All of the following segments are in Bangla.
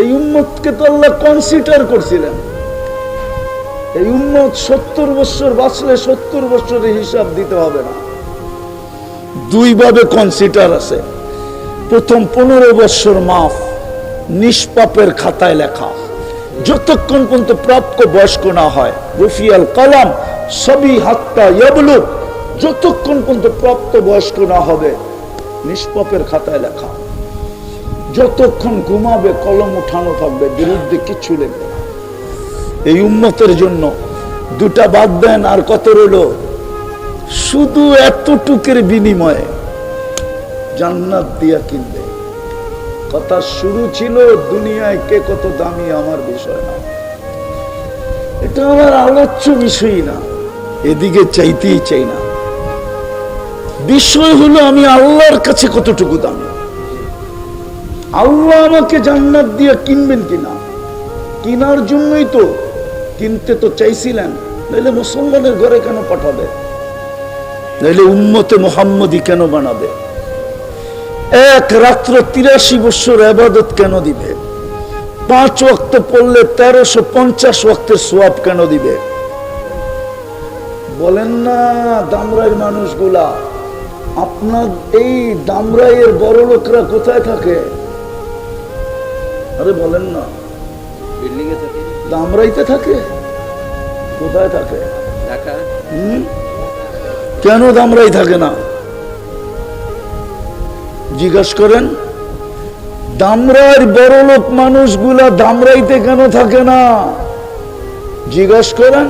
এই উম্মতকে তো আল্লাহ কনসিডার করছিলেন। এই উম্মত 70 বছর বাঁচলে 70 বছরের হিসাব দিতে হবে না। দুই ভাবে কনসিডার আছে। প্রথম 15 বছর মাফ, নিষ্পাপের খাতায় লেখা, যতক্ষণ পর্যন্ত প্রাপ্য বয়স্ক না হয়। রফিয়াল কালাম সবই হাত্তা ইয়াবলুগ, যতক্ষণ পর্যন্ত প্রাপ্ত বয়স্ক না হবে নিষ্পাপের খাতায় লেখা। যতক্ষণ ঘুমাবে কলম উঠানো থাকবে, বিরুদ্ধে কিছু লিখবে না। এই উম্মতের জন্য দুটা বাদ দেন, আর কত রইল? শুধু এতটুকের বিনিময়ে জান্নাত দিয়া কিনবে। কথা শুরু ছিল দুনিয়ায় কে কত দামি আমার বিষয় না, এটা আমার আলোচ্য বিষয় না, এদিকে চাইতেই চাই না। বিষয় হলো আমি আল্লাহর কাছে কতটুকু দামি। আল্লাহ আমাকে জান্নাত দিয়ে কিনবেন কিনা, কিনার জন্যই তো, কিনতে তো চাইছিলেন, নাইলে মুসলমানের ঘরে কেন পাঠাবে, নাইলে উম্মতে মুহাম্মদী কেন বানাবে? এক রাত্র 83 বছর ইবাদত কেন দিবে? 5 ওয়াক্ত পড়লে 1350 ওয়াক্তের সওয়াব কেন দিবে? বলেন না দামরাইয়ের মানুষগুলা, আপনার এই দামরাইয়ের বড় লোকরা কোথায় থাকে? আরে বলেন না, বিল্ডিং এ থাকে, দামরাইতে থাকে? কোথায় থাকে? ঢাকা। কেন দামরাই থাকে না জিজ্ঞাসা করেন? দামরার বড় লোক মানুষগুলা দামরাইতে কেন থাকে না জিজ্ঞাসা করেন?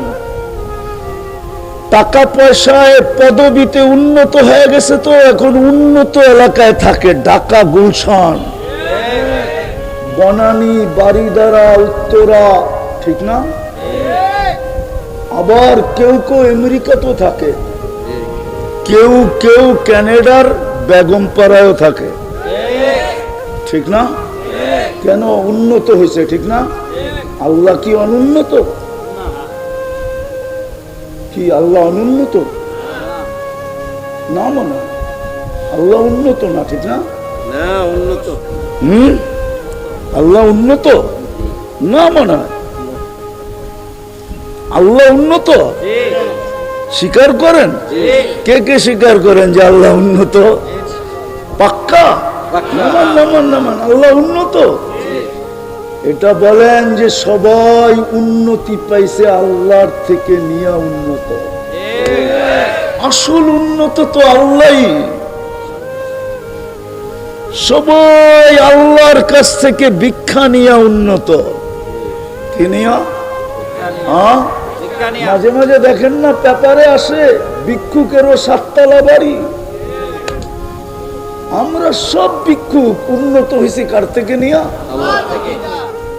টাকা পয়সায় পদবিতে উন্নত হয়ে গেছে, তো এখন উন্নত এলাকায় থাকে, ঢাকা, গুলশান, বনানী, বারিধারা, উত্তরা, ঠিক না? আবার কেউ কেউ আমেরিকাতেও থাকে, কেউ কেউ কানাডার বেগমপাড়ায়ও থাকে, ঠিক না? কেন? উন্নত হয়েছে, ঠিক না? আল্লাহ কি অনুন্নত? কি আল্লাহ অনুন্নত? না, মনে আল্লাহ উন্নত না, ঠিক না? না, উন্নত। আল্লাহ উন্নত না, মনে হয় আল্লাহ উন্নত। স্বীকার করেন? কে কে স্বীকার করেন যে আল্লাহ উন্নত? পাক্কা? আল্লাহ উন্নত। এটা বলেন যে সবাই উন্নতি পাইছে আল্লাহর থেকে নিয়ে উন্নত। আসল উন্নত তো আল্লাহই। সবাই আল্লাহর কাছ থেকে ভিক্ষা নিয়ে উন্নত। কি নিয়া? মাঝে মাঝে দেখেন না পেপারে আসে ভিক্ষুকেরও 7 তলা বাড়ি। আমরা সব ভিক্ষুক উন্নত হয়েছি কার থেকে নিয়া?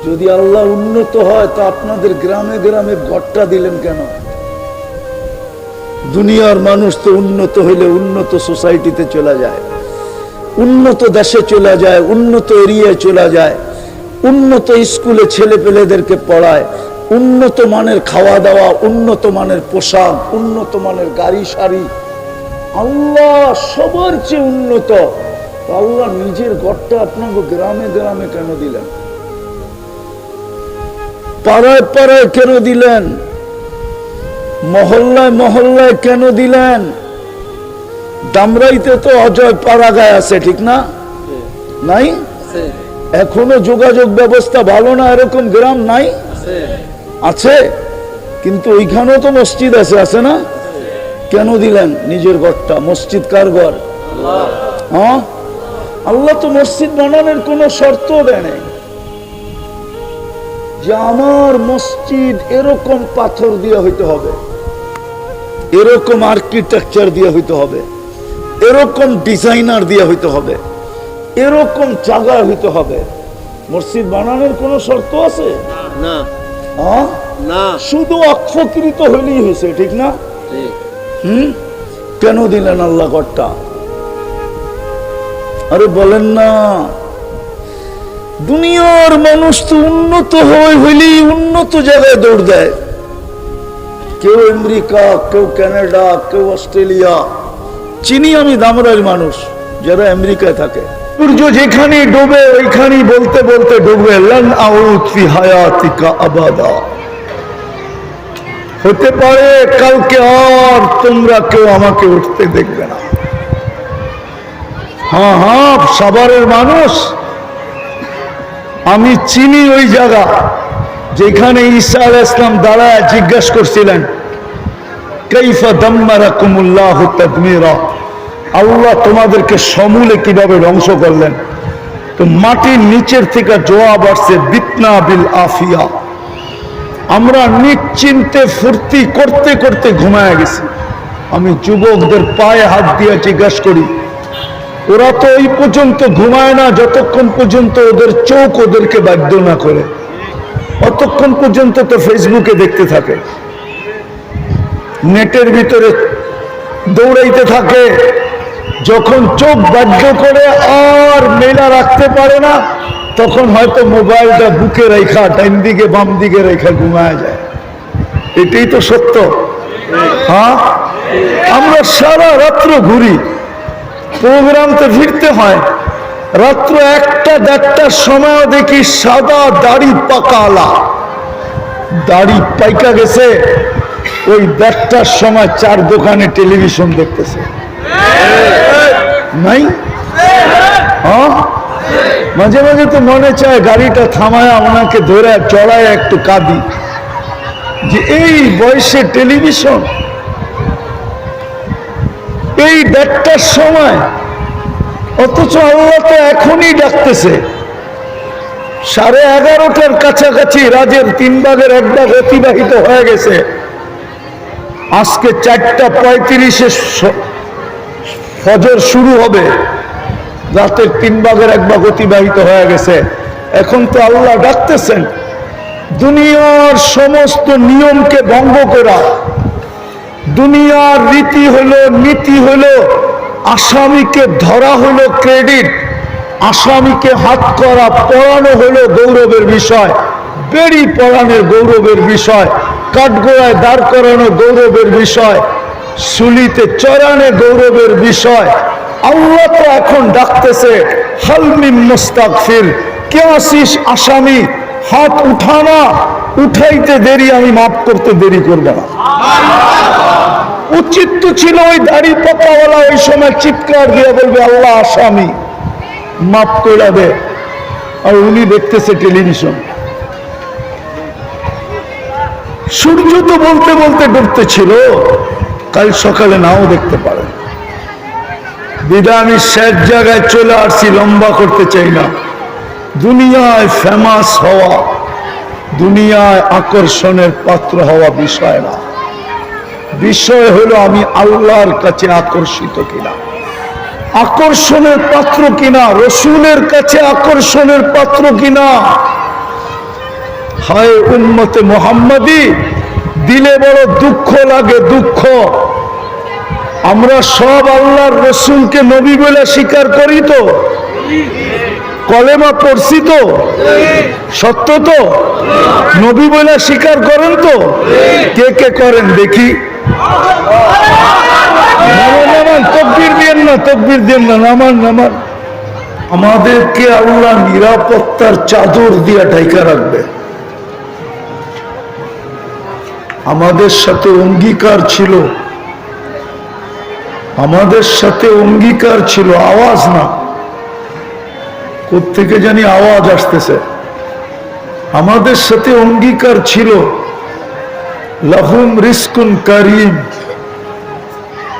যদি আল্লাহ উন্নত হয় তো আপনাদের গ্রামে গ্রামে ঘরটা দিলেন কেন? দুনিয়ার মানুষ তো উন্নত হইলে উন্নত সোসাইটিতে চলে যায়, উন্নত দেশে চলে যায়, উন্নত এরিয়ায় চলে যায়, উন্নত স্কুলে ছেলে পেলেদেরকে পড়ায়, উন্নত মানের খাওয়া দাওয়া, উন্নত মানের পোশাক, উন্নত মানের গাড়ি সারি। আল্লাহ সবার চেয়ে উন্নত। আল্লাহ নিজের ঘরটা আপনাকে গ্রামে গ্রামে কেন দিলেন? পাড়ায় পাড়ায় কেন দিলেন? মহল্লায় মহল্লায় কেন দিলেন? দামরাইতে তো অজয় পাড়াগায় আছে, ঠিক না? নাই? এখনো যোগাযোগ ব্যবস্থা ভালো না, এরকম গ্রাম নাই? আছে, কিন্তু ওইখানেও তো মসজিদ আছে, আছে না? কেন দিলেন নিজের ঘরটা? মসজিদ কার ঘর? হ্যাঁ, আল্লাহ তো মসজিদ বানানোর কোন শর্ত দেয় নাই যে আমার মসজিদ এরকম পাথর দিয়ে হইতে হবে, এরকম আর্কিটেকচার দিয়ে হইতে হবে, এরকম ডিজাইনার দিয়ে হইতে হবে, এরকম জায়গা হইতে হবে। মসজিদ বানানোর কোন শর্ত আছে? না, না, শুধু অক্ষকৃত হইলেই হয়েছে, ঠিক না? কেন দিলেন আল্লাহ ঘরটা? আরে বলেন না, দুনিয়ার মানুষ তো উন্নত হইলেই উন্নত জায়গায় দৌড় দেয়। কেউ আমেরিকা, কেউ কানাডা, কেউ অস্ট্রেলিয়া। চিনি আমি দামরাইয়ের মানুষ যারা আমেরিকায় থাকে, সূর্য যেখানে ডোবে ওইখানেই বলতে বলতে ডুববে, লান আউদ ফি হায়াতিকা আবাদা। হতে পারে কালকে আর তোমরা কেউ আমাকে উঠতে দেখবে না। হ্যাঁ হ্যাঁ, সাভারের মানুষ, আমি চিনি ওই জায়গা যেখানে ঈসা আলাইহিস সালাম দাঁড়ায় জিজ্ঞাসা করছিলেন, কাইফা দাম্মারাকুমুল্লাহু তাদমীরা, আল্লাহ তোমাদেরকে সমূলে কিভাবে ধ্বংস করলেন? তো মাটির নিচের থেকে জবাব আসছে, বিতনা বিল আফিয়া, আমরা নিশ্চিন্তে ফুর্তি করতে করতে ঘুমায় গেছি। আমি যুবকদের পায়ে হাত দিয়ে জিজ্ঞাসা করি, ওরা তো এই পর্যন্ত ঘুমায় না যতক্ষণ পর্যন্ত ওদের চোখ ওদেরকে বাধ্য না করে, অতক্ষণ পর্যন্ত তো ফেসবুকে দেখতে থাকে, নেটের ভিতরে দৌড়াইতে থাকে। যখন চোখ বাধ্য করে আর মেলা রাখতে পারে না, তখন হয়তো মোবাইলটা বুকে রেখা ডাইন দিকে বাম দিকে রেখা ঘুমায় যায়। এটাই তো সত্য। হ্যাঁ, আমরা সারা রাত্র ঘুরি, প্রোগ্রাম তো ফিরতে হয়, রাত্র 1টা-1:30টার সময় দেখি সাদা দাড়ি পাকালা, দাড়ি পাইকা গেছে, ওই 1:30টার সময় 4 দোকানে টেলিভিশন দেখতেছে। নাই? হ্যাঁ, মাঝে মাঝে তো মনে চায় গাড়িটা থামায় ওনাকে ধরে চড়ায় একটু কাঁদি, যে এই বয়সে টেলিভিশন, এই 1:30টার সময়, অথচ আল্লাহ তো এখনই ডাকতেছে। 11:30টার কাছাকাছি রাতের 3 ভাগের 1 ভাগ অতিবাহিত হয়ে গেছে। আজকে 4:35-এ ফজর শুরু হবে, রাতের 3 ভাগের 1 ভাগ অতিবাহিত হয়ে গেছে। এখন তো আল্লাহ ডাকতেছেন, দুনিয়ার সমস্ত নিয়মকে ভঙ্গ করা, দুনিয়ার রীতি হলো, নীতি হলো, আসামিকে ধরা হলো ক্রেডিট, আসামিকে হাত করা পড়ানো হলো গৌরবের বিষয়, বেড়ি পড়ানোর গৌরবের বিষয়, কাঠগোড়ায় দাঁড় করানো গৌরবের বিষয়, সুলিতে চড়ানো গৌরবের বিষয়। আল্লাহ তো এখন ডাকতেছে, হালমিন মুস্তাগফির, কে আসিস আসামি, হাত উঠানা, উঠাইতে দেরি, আমি মাফ করতে দেরি করব না। উচিত তো ছিল ওই দাড়ি পাকাওয়ালা ওই সময় চিৎকার দিয়ে বলবে, আল্লাহ আসামি মাফ করে দে, আর উনি দেখতেছে টেলিভিশন। সূর্য তো বলতে বলতে ডুবতে ছিল, কাল সকালে নাও দেখতে পারে। বিদায় আমি শেষ জায়গায় চলে আসছি, লম্বা করতে চাই না। দুনিয়ায় ফেমাস হওয়া, দুনিয়ায় আকর্ষণের পাত্র হওয়া বিষয় না, বিষয় হলো আমি আল্লাহর কাছে আকর্ষিত কিনা, আকর্ষণের পাত্র কিনা, রসুলের কাছে আকর্ষণের পাত্র কিনা। হায় উম্মতে মুহাম্মাদি, দিলে বড় দুঃখ লাগে, দুঃখ। আমরা সব আল্লাহর রসুলকে নবী বলে স্বীকার করি তো, কলেমা পড়ছি তো, সত্য তো, নবী বলে স্বীকার করেন তো, কে কে করেন দেখি? নামান, তকবীর দিয়েন না, তকবীর দিয়েন না, নামান নামান। আমাদেরকে আল্লাহ নিরাপত্তার চাদর দিয়ে ঢাকা রাখবে। আমাদের সাথে অঙ্গীকার ছিল, আমাদের সাথে অঙ্গীকার ছিল, আওয়াজ না, কোত্থেকে জানি আওয়াজ আসতেছে। আমাদের সাথে অঙ্গীকার ছিল, লাহুম রিজকুন কারীম,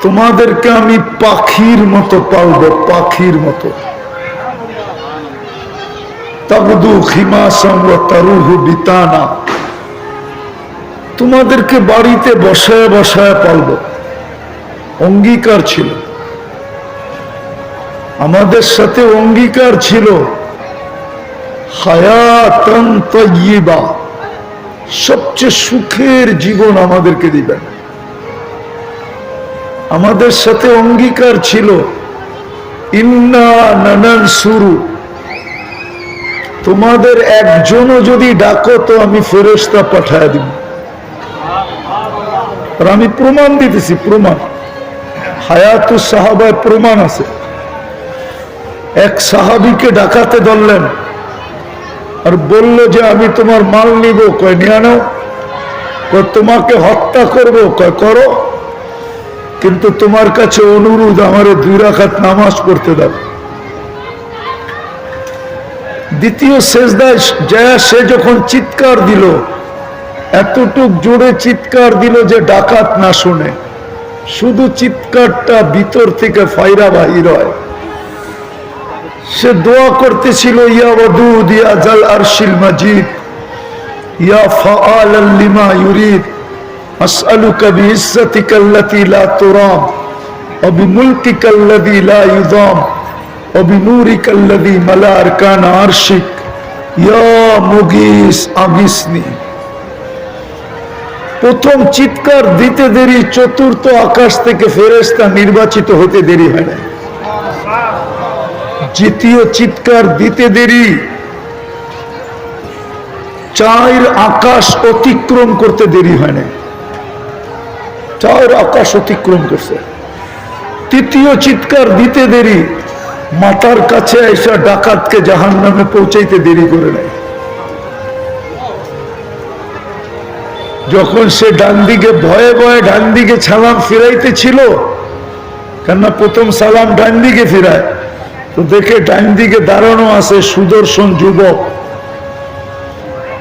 তোমাদেরকে আমি পাখির মতো পালবো, পাখির মতো। তাগদু খিমাসাম ওয়া তারুহু বিতানা, তোমাদেরকে বাড়িতে বসায় বসায় পালবো, অঙ্গীকার ছিল। আমাদের সাথে অঙ্গীকার ছিল, হায়াতান তাইয়্যিবা, সবচেয়ে সুখের জীবন আমাদেরকে দিবেন। আমাদের সাথে অঙ্গীকার ছিল, ইন্না নানানসুরু, তোমাদের একজনও যদি ডাকো তো আমি ফেরেশতা পাঠায় দিব। আর আমি প্রমাণ দিতেছি, প্রমাণ, হায়াতুস সাহাবায় প্রমাণ আছে। এক সাহাবীকে ডাকাতে ধরলেন আর বলল যে আমি তোমার মাল নিব। কয় নিয়ে আনো। কয় তোমাকে হত্যা করব। কয় করো, কিন্তু তোমার কাছে অনুরোধ আমারে 2 রাকাত নামাজ পড়তে দাও। দ্বিতীয় সেজদায় যায় সে যখন চিৎকার দিল, এতটুক জোরে চিৎকার দিল যে ডাকাত না শুনে, শুধু চিৎকারটা ভিতর থেকে ফায়রা বাহির হয়। সে দোয়া করতেছিল, ইয়া ওয়াদুদ ইয়া জাল আরশিল মাজিদ ইয়া ফাআলাল লিমা ইউরিদ আসআলুকা বিইজ্জাতিকা আল্লাতী লা তুরাম ওয়া বিমুলকিকা আল্লাযী লা ইউযাম ওয়া বিনূরিকা আল্লাযী মালা আরকানা আরশিক ইয়া মুগীস আগিসনি। প্রথম চিৎকার দিতে দেরি, চতুর্থ আকাশ থেকে ফেরেশতা নির্বাচিত হতে দেরি হয় না। দ্বিতীয় চিৎকার দিতে দেরি, 4 আকাশ অতিক্রম করতে দেরি হয় না। 4 আকাশ অতিক্রম করছে। তৃতীয় চিৎকার দিতে দেরি, মাথার কাছে এসে ডাকাতকে জাহান্নামে পৌঁছাইতে দেরি করে নাই। যখন সে ডান দিকে ভয়ে ভয়ে ডান দিকে সালাম ফিরাইতেছিল, কেননা প্রথম সালাম ডান দিকে ফিরায়, তো দেখে ডান দিকে দাঁড়ানো আছে সুদর্শন যুবক,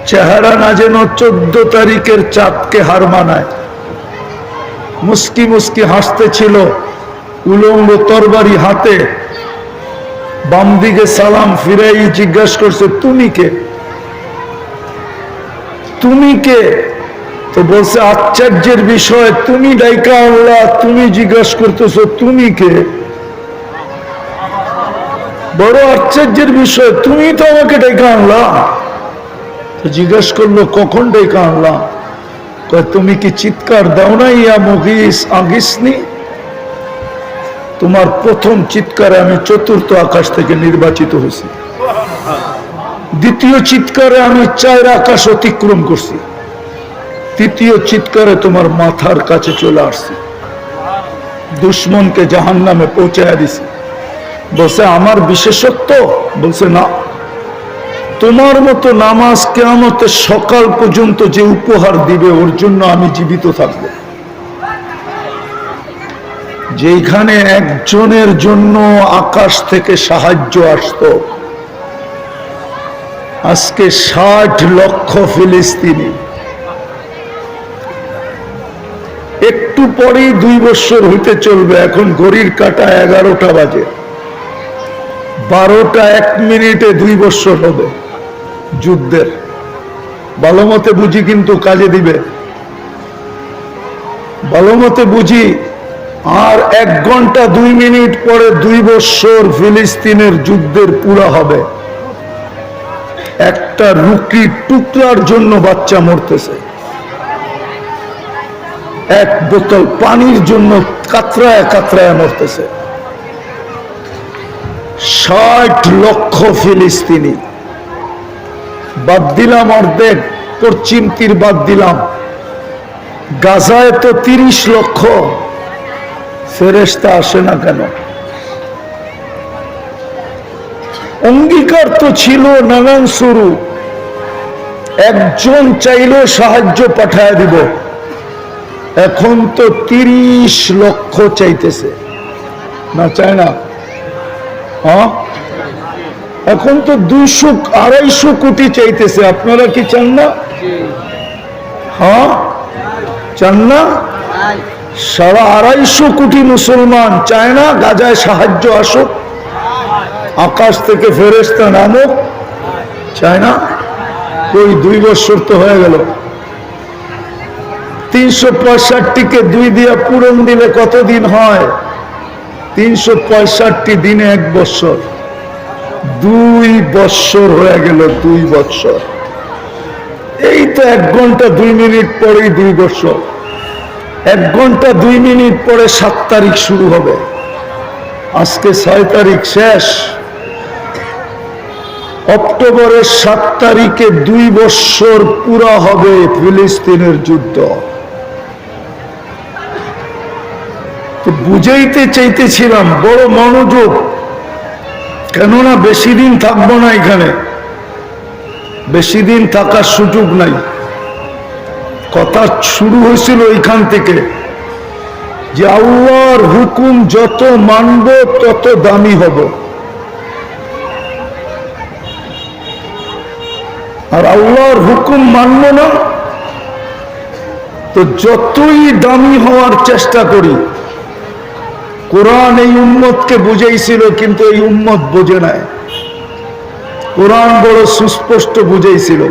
চেহারা না যেন 14 তারিখের চাঁদকে হার মানায়, মুস্কি মুস্কি হাসতেছিল, উলঙ্গ তরবারি হাতে। বাম দিকে সালাম ফিরাই জিজ্ঞাসা করছে, তুমি কে? তুমি কে? তো বলছে আশ্চর্যের বিষয়, তুমি ডাইকা আল্লাহ, তুমি জিজ্ঞাসা করতেছো তুমি কে? বড় আশ্চর্যের বিষয়, তুমি তো আমাকে ডাইকা আনলা। তো জিজ্ঞাসা করলো কখন ডাইকা আনলা? কয় তুমি কি চিৎকার দাও না, ইয়া মুগীস আগিসনি? তোমার প্রথম চিৎকারে আমি 4র্থ আকাশ থেকে নির্বাচিত হয়েছি। দ্বিতীয় চিৎকারে আমি 4 আকাশ অতিক্রম করছি। তৃতীয় চিৎকারে তোমার মাথার কাছে চলে আসছি, দুশ্মনকে জাহান্নামে পৌঁছায়া দিছি। বলছে আমার বিশেষত্ব? বলছে না, তোমার মতো নামাজ কিয়ামতের সকাল পর্যন্ত যে উপহার দিবে ওর জন্য আমি জীবিত থাকব। যেখানে একজনের জন্য আকাশ থেকে সাহায্য আসতো, আজকে 60 লক্ষ ফিলিস্তিনি। একটু পরেই 2 বছর হইতে চলবে। এখন ঘড়ির কাঁটা 11টা বাজে, 12টা 1 মিনিটে 2 বছর হবে যুদ্ধের। ভালো মতে বুঝি, কিন্তু কাজে দিবে। ভালো মতে বুঝি, আর 1 ঘন্টা 2 মিনিট পরে 2 বছর ফিলিস্তিনের যুদ্ধের পুরা হবে। একটা রুটি টুকরার জন্য বাচ্চা মরতেছে, 1 বোতল পানির জন্য কাতরায় কাতরায় মরতেছে। 60 লক্ষ ফিলিস্তিনি। বাদ দিলাম অর্ধেক, পশ্চিম তীর বাদ দিলাম, গাজায় তো 30 লক্ষ। ফেরেশতা আসে না কেন? অঙ্গীকার তো ছিল নানান শুরু, একজন চাইলেও সাহায্য পাঠায় দিব। এখন তো 30 লক্ষ চাইতেছে, না চায় না? হ্যাঁ, এখন তো 200-250 কোটি চাইতেছে। আপনারা কি চান না? হ্যাঁ, চান না? 250 কোটি মুসলমান চায় না গাজায় সাহায্য আসুক, আকাশ থেকে ফেরেশতা নামুক? চায় না? ওই 2 বছর তো হয়ে গেল। 365-কে 2 দিয়ে পূরণ দিলে কত দিন হয়? 365 দিনে 1 বছর। 2 বছর হয়ে গেল, 2 বছর। এই তো 1 ঘন্টা 2 মিনিট পরেই 2 বছর। 1 ঘন্টা 2 মিনিট পরে 7 তারিখ শুরু হবে। আজকে 6 তারিখ শেষ। অক্টোবরের 7 তারিখে 2 বছর পুরা হবে ফিলিস্তিনের যুদ্ধ। তো বুঝাইতে চাইতেছিলাম, বড় মনোযোগ। কেননা বেশি দিন থাকবো না এখানে, বেশি দিন থাকার সুযোগ নাই। কথা শুরু হয়েছিল এখান থেকে যে আল্লাহর হুকুম যত মানব তত দামি হব, আর আল্লাহর হুকুম মানব না তো যতই দামি হওয়ার চেষ্টা করি। কোরআন এই উম্মতকে বুঝাইছিল, কিন্তু এই উম্মত বোঝে নাই। কোরআন বড় সুস্পষ্ট বুঝাইছিল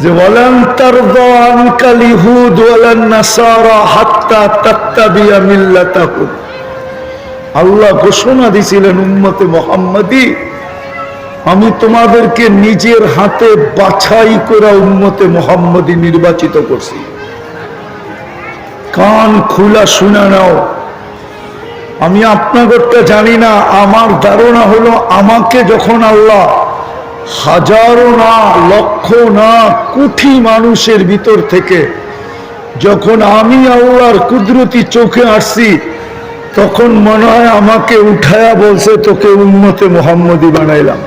যে ওয়ালান তারদা আনকাল ইহুদ ওয়ালান নাসারা হাত্তা তাত্তাবিয়া মিল্লাতাহুম। আল্লাহ ঘোষণা দিয়েছিলেন উম্মতে মুহাম্মাদি, আমি তোমাদেরকে নিজের হাতে বাছাই করা উম্মতে মুহাম্মাদি নির্বাচিত করছি। কান খোলা শুনে নাও। আমি আপনাদেরটা জানি না, আমার ধারণা হলো আমাকে যখন আল্লাহ হাজারো না লক্ষ না কোটি মানুষের ভিতর থেকে যখন আমি আল্লাহর কুদরতি চোখে আসছি, তখন মনে হয় আমাকে উঠায়া বলছে তোকে উম্মতে মুহাম্মদী বানাইলাম।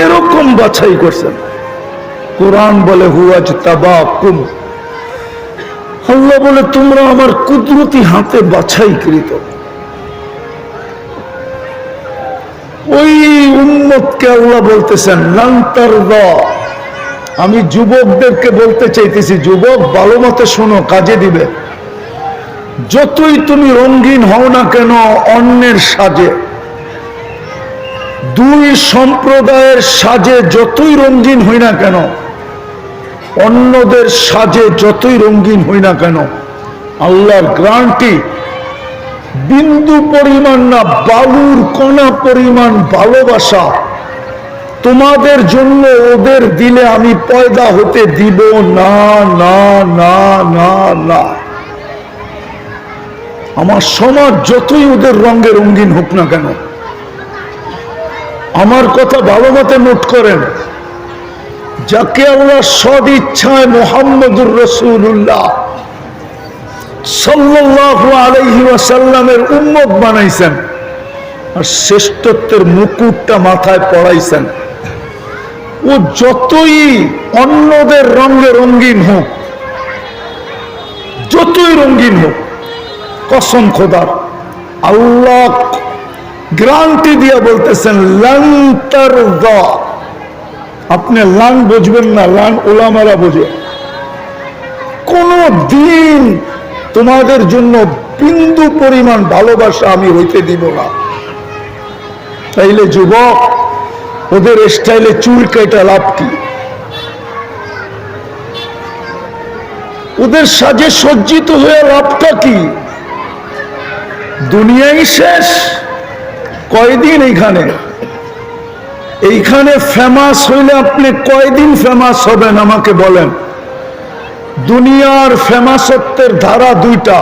এরকম বাছাই করছেন। কোরআন বলে হুয়াজ তাবাকুম, আল্লাহ বলে তোমরা আমার কুদরতি হাতে বাছাইকৃত। ওই উম্মতকে আল্লাহ বলতেছেন লান তারদা। আমি যুবকদেরকে বলতে চাইতেছি, যুবক ভালো মতো শোনো, কাজে দিবে। যতই তুমি রঙিন হও না কেন অন্যের সাজে, দুই সম্প্রদায়ের সাজে যতই রঙিন হই না কেন, অন্যদের সাজে যতই রঙিন হই না কেন, আল্লাহর গ্যারান্টি বিন্দু পরিমাণ না, বালুর কণা পরিমাণ ভালোবাসা তোমাদের জন্য ওদের দিলে আমি পয়দা হতে দিব না, না, না, না, না। আমার সমাজ যতই ওদের রঙে রঙিন হোক না কেন, আমার কথা ভালো মতো নোট করেন, যাকে আল্লাহ সদ ইচ্ছায় মুহাম্মদুর রাসূলুল্লাহ সাল্লাল্লাহু আলাইহি ওয়াসাল্লামের উম্মত বানাইছেন আর শ্রেষ্ঠত্বের মুকুটটা মাথায় পড়াইছেন, ও যতই অন্যদের রঙে রঙিন হোক, যতই রঙিন হোক, কসম খোদার আল্লাহ গ্যারান্টি দিয়ে বলতেছেন লান তারদা। আপনি লান বুঝবেন না, লান ওলামারা বোঝে। কোন দিন তোমাদের জন্য বিন্দু পরিমাণ ভালোবাসা আমি হইতে দিব না। তাইলে যুবক, ওদের স্টাইলে চুল কেটে লাভ কি? ওদের সাজে সজ্জিত হয়ে লাভটা কি? দুনিয়াই শেষ। কয়দিন এইখানে ফেমাস হইলে আপনি কয়দিন ফেমাস হবেন আমাকে বলেন? দুনিয়ার ফেমাসত্বের ধারা দুইটা,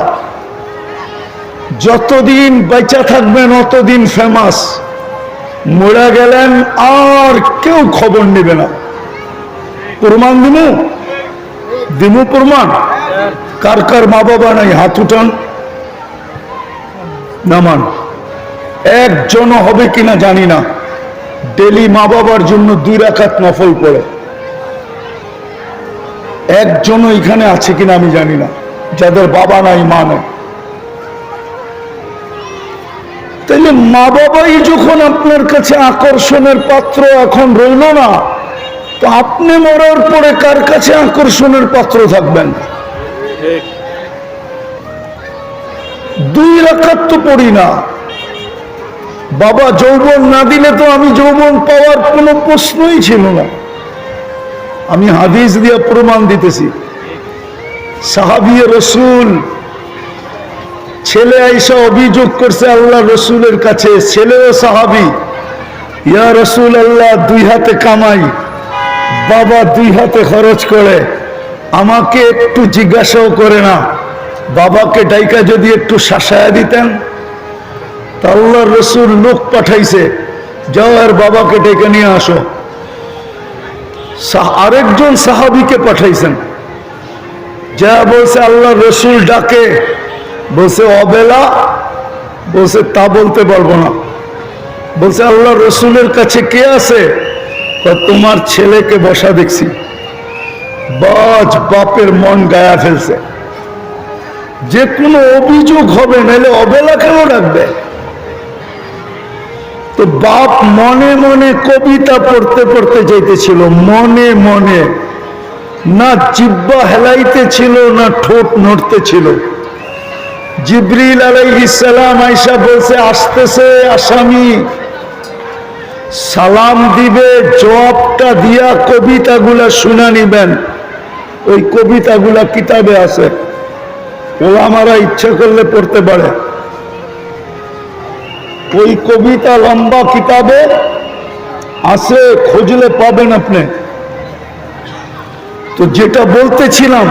যতদিন বেঁচে থাকবেন অতদিন ফেমাস, মরে গেলেন আর কেউ খবর নেবে না। প্রমাণ দিমু প্রমাণ। কার কার মা বাবা নাই হাত উঠান, নামান। একজনও হবে কিনা জানি না, ডেলি মা বাবার জন্য 2 রাকাত নফল পড়ে। একজনও এখানে আছে কিনা আমি জানি না, যাদের বাবা নাই মা নাই। তাইলে মা বাবাই যখন আপনার কাছে আকর্ষণের পাত্র এখন রইল না, তো আপনি মরার পরে কার কাছে আকর্ষণের পাত্র থাকবেন? 2 রাকাত তো পড়ি না। বাবা যৌবন না দিলে তো আমি যৌবন পাওয়ার কোনো প্রশ্নই ছিল না। আমি হাদিস দিয়ে প্রমাণ দিতেছি। সাহাবী রাসূল ছেলে আয়েশা অভিযোগ করছে আল্লাহ রসুলের কাছে, ছেলেও সাহাবী, ইয়া রাসূলুল্লাহ 2 হাতে কামাই, বাবা 2 হাতে খরচ করে, আমাকে একটু জিজ্ঞাসাও করে না, বাবাকে ডাইকা যদি একটু শাসায়া দিতেন। তা আল্লাহ রসুল লোক পাঠাইছে, যাও আর বাবাকে ডেকে নিয়ে আসো। আরেকজন সাহাবীকে পাঠাইছেন, যা বলছে আল্লাহ রসুল ডাকে, বলছে অবেলা বলছে তা বলতে পারবো না। বলছে আল্লাহ রসুলের কাছে কে আছে? তোমার ছেলেকে বসা দেখছি। বাজ বাপের মন গায়া ফেলছে। যে কোনো অভিযোগ হবে, নাহলে অবেলা কেন রাখবে? তো বাপ মনে মনে কবিতা পড়তে পড়তে যাইতেছিল, মনে মনে, না জিহ্বা হেলাইতে ছিল না ঠোঁট নড়তে ছিল। জিবরিল আলাইহিস সালাম আয়েশা বলছে আসতেছে আসামি, সালাম দিবে, জবাবটা দিয়া কবিতাগুলা শুনা নিবেন। ওই কবিতাগুলা কিতাবে আছে, ওলামারা ইচ্ছা করলে পড়তে পারে। ওই কবিতা লম্বা কিতাবে আছে, খুঁজলে পাবেন আপনি। তো যেটা বলতেছিলাম,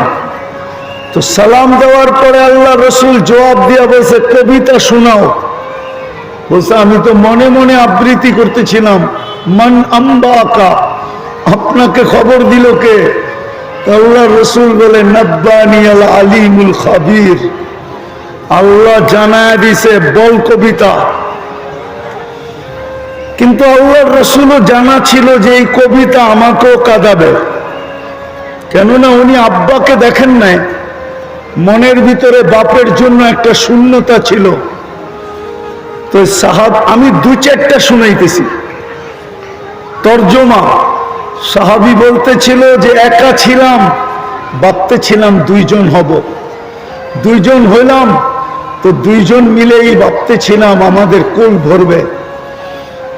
তো সালাম দেওয়ার পরে আল্লাহ রসুল জবাব দিয়া বলছে কবিতা শোনাও। বলছে আমি তো মনে মনে আবৃত্তি করতেছিলাম। মান আম্বাকা, আপনাকে খবর দিল কে? আল্লাহ রসুল বলে নব্বানি আল আলিমুল খাবির, আল্লাহ জানায় দিছে, বল কবিতা। কিন্তু আল্লাহর রসুলও জানা ছিল যে এই কবিতা আমাকেও কাঁদাবে, কেননা উনি আব্বাকে দেখেন নাই। মনের ভিতরে বাপের জন্য একটা শূন্যতা ছিল। তো সাহাব, আমি দু চারটা শুনাইতেছি তর্জমা। সাহাবী বলতেছিল যে একা ছিলাম, ভাবতেছিলাম দুইজন হব, দুইজন হইলাম, তো দুইজন মিলেই ভাবতেছিলাম আমাদের কোল ভরবে।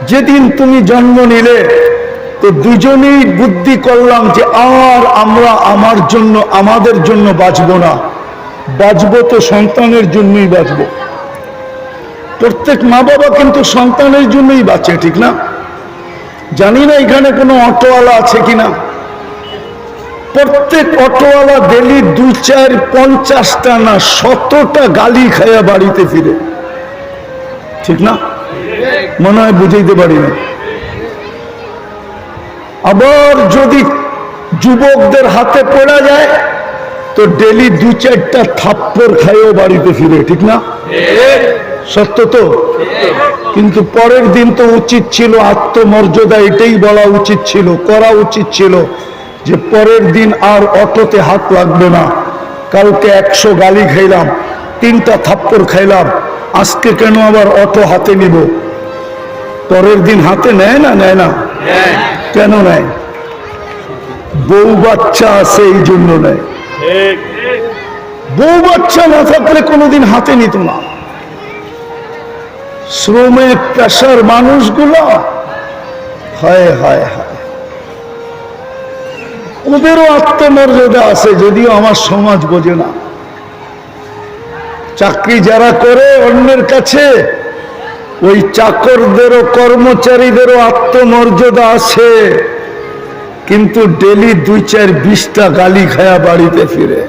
যেদিন তুমি জন্ম নিলে, তো দুজনেই বুদ্ধি করলাম যে আর আমরা আমাদের জন্য বাঁচবো না, বাঁচবো তো সন্তানের জন্যই বাঁচবো। প্রত্যেক মা বাবা কিন্তু সন্তানের জন্যই বাঁচে, ঠিক না? জানি না এখানে কোনো অটোওয়ালা আছে কিনা। প্রত্যেক অটোওয়ালা ডেলি 2, 4, 50টা না 100টা গালি খায়া বাড়িতে ফিরে, ঠিক না? মনে হয় বুঝাইতে পারি না। আবার যদি যুবকদের হাতে পড়া যায়, তো ডেলি 2, 4টা থাপ্পড় খাইও বাড়িতে ফিরে, ঠিক না? সত্য তো। কিন্তু পরের দিন তো উচিত ছিল আত্মমর্যাদা, এটাই বলা উচিত ছিল, করা উচিত ছিল যে পরের দিন আর অটোতে হাত লাগবে না। কালকে 100 গালি খাইলাম, 3টা থাপ্পড় খাইলাম, আজকে কেন আবার অটো হাতে নিব? পরের দিন হাতে নেয় না, নেয় না? কেন নেয়? বউ বাচ্চা আছে এই জন্য নেয়। বউ বাচ্চা না থাকলে কোনোদিন হাতে নিত না। শ্রমে পেশার মানুষগুলো, হায় হায় হায়, ওদেরও আত্মমর্যাদা আছে, যদিও আমার সমাজ বোঝে না। চাকরি যারা করে অন্যের কাছে, ওই চাকরদেরও কর্মচারীদেরও আত্মমর্যাদা আছে, কিন্তু ডেলি 2, 4, 20টা গালি খায়া বাড়িতে ফিরে।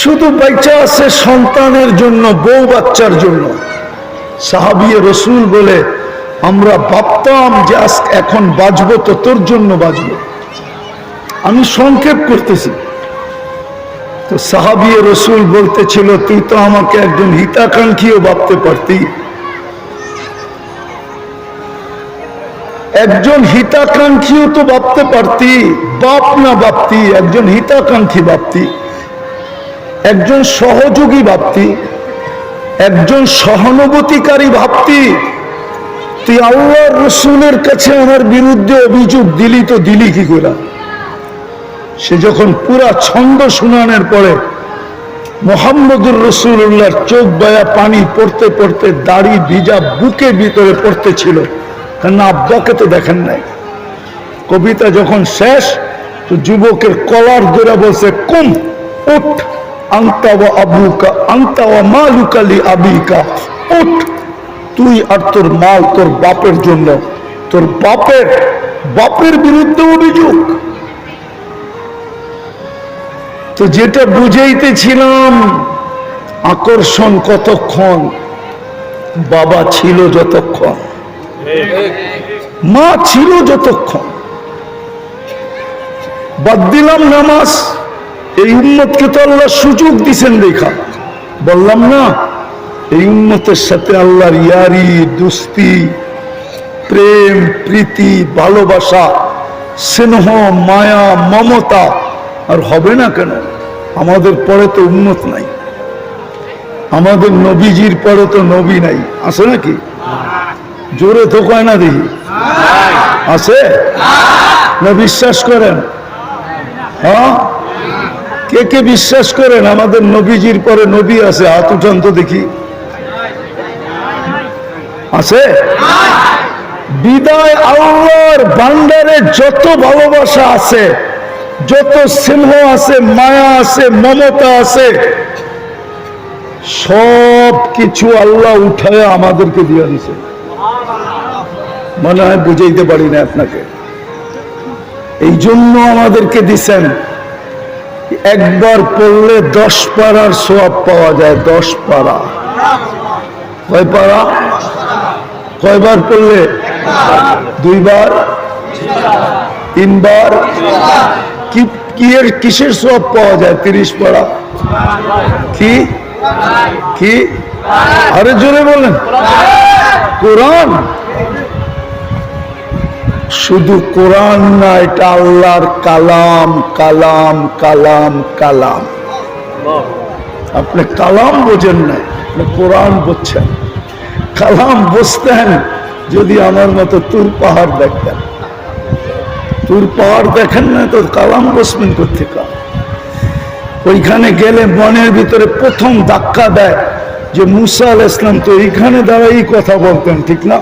শুধু বাইচা আছে সন্তানের জন্য, বউ বাচ্চার জন্য। সাহাবী রসুল বলে আমরা ভাবতাম যে এখন বাঁচবো তো তোর জন্য বাঁচবো। আমি সংক্ষেপ করতেছি। তো সাহাবী রসুল বলতেছিল তুই তো আমাকে একজন হিতাকাঙ্ক্ষীও ভাবতে পারতি, একজন হিতাকাঙ্ক্ষীও তো ভাবতে পারতি, বাপ না ভাবতি, একজন হিতাকাঙ্ক্ষী ভাবতি, একজন সহযোগী ভাবতি, একজন সহানুভূতিকারী ভাবতি। তুই আল্লাহর রসুলের কাছে আমার বিরুদ্ধে অভিযোগ দিলি, তো দিলি কি করে? সে যখন পুরা ছন্দ শুনানোর পরে মুহাম্মদুর রাসূলুল্লাহর চোখ বায়া পানি পড়তে পড়তে দাড়ি ভিজা বুকের ভিতরে পড়তেছিল, কারণ আব্বাকে তো দেখেন নাই। কবিতা যখন শেষ, তো যুবকের কলার ধরে বলছে কুম উঠ, আনতা ওয়া আবুকা আনতা ওয়া মালুকা লি আবিকা, উঠ, তুই আর তোর মাল তোর বাপের জন্য, তোর বাপের বিরুদ্ধে অভিযোগ। তো যেটা বুঝাইতেছিলাম, আকর্ষণ কতক্ষণ, বাবা ছিল যতক্ষণ, মা ছিল যতক্ষণ। বাদ দিলাম নামাজ, এই উম্মতকে তো আল্লাহ সুযোগ দিছেন দেখা। বললাম না এই উম্মতের সাথে আল্লাহর ইয়ারি, দুস্তি, প্রেম, প্রীতি, ভালোবাসা, স্নেহ, মায়া, মমতা আর হবে না কেন? আমাদের পরে তো উম্মত নাই, আমাদের নবীজির পরে তো নবী নাই, আছে নাকি? জোরে তো কয় না দেখি, আছে না? বিশ্বাস করেন? হ্যাঁ, কে কে বিশ্বাস করেন আমাদের নবীজির পরে নবী আছে? হাত উঠান তো দেখি। আছে? বিদায় আল্লাহর ভান্ডারে যত ভালোবাসা আছে, যত স্নেহ আছে, মায়া আছে, মমতা আছে, সব কিছু আল্লাহ উঠায় আমাদেরকে দিয়ে দিছে। মনে হয় বুঝাইতে পারি না আপনাকে। এই জন্য আমাদেরকে দিছেন। একবার পড়লে 10 পারার সওয়াব পাওয়া যায়। 10 পারা। কয় পারা? কয়বার পড়লে? 2 বার, 3 বার। কি এর কিসের সওয়াব পাওয়া যায়? 30 পারা। কি কি? আরে জোরে বলেন। কোরআন। শুধু কোরআন না, এটা আল্লাহর কালাম। কালাম কালাম কালাম। আপনি কালাম বোঝেন না, আপনি কোরআন বুঝছেন। কালাম বুঝতেন যদি আমার মতো তুর পাহাড় দেখতেন। তুর পাহাড় দেখেন না তো কালাম বুঝবেন কোথেকে? ওইখানে গেলে মনের ভিতরে প্রথম ধাক্কা দেয় যে মুসা আলাইহিস সালাম তো এইখানে দাঁড়াই কথা বলতেন, ঠিক না?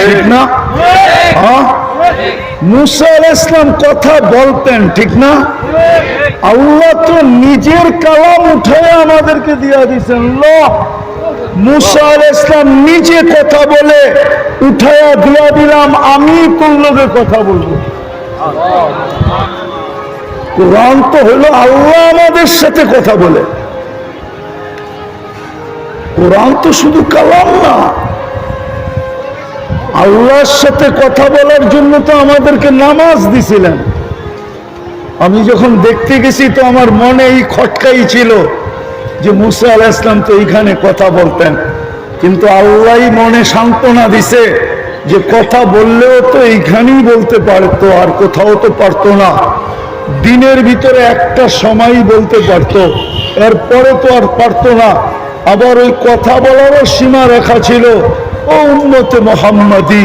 ঠিক না? হ্যাঁ, মুসা আলাইহিস সালাম কথা বলতেন, ঠিক না? আল্লাহ তো নিজের কালাম উঠায় আমাদেরকে দিয়া দিয়েছেন। মুসা আলাইহিস সালাম নিজে কথা বলে উঠায়া দিয়া দিলাম, আমি তোর লোকের কথা বলবো। কোরআন তো হলো আল্লাহ আমাদের সাথে কথা বলে। কোরআন তো শুধু কালাম না, আল্লাহর সাথে কথা বলার জন্য তো আমাদেরকে নামাজ দিছিলেন। আমি যখন দেখতে গেছি তো আমার মনে এই খটকাই ছিল যে মুসা আলাইহিস সালাম তো এইখানে কথা বলতেন, কিন্তু আল্লাহই মনে সান্ত্বনা দিছে যে কথা বললেও তো এইখানেই বলতে পারতো, আর কোথাও তো পারতো না। দিনের ভিতরে একটা সময় বলতে পারতো, এরপরে তো আর পারতো না। আবার ওই কথা বলারও সীমা রেখা ছিল। ও উম্মতে মুহাম্মাদি,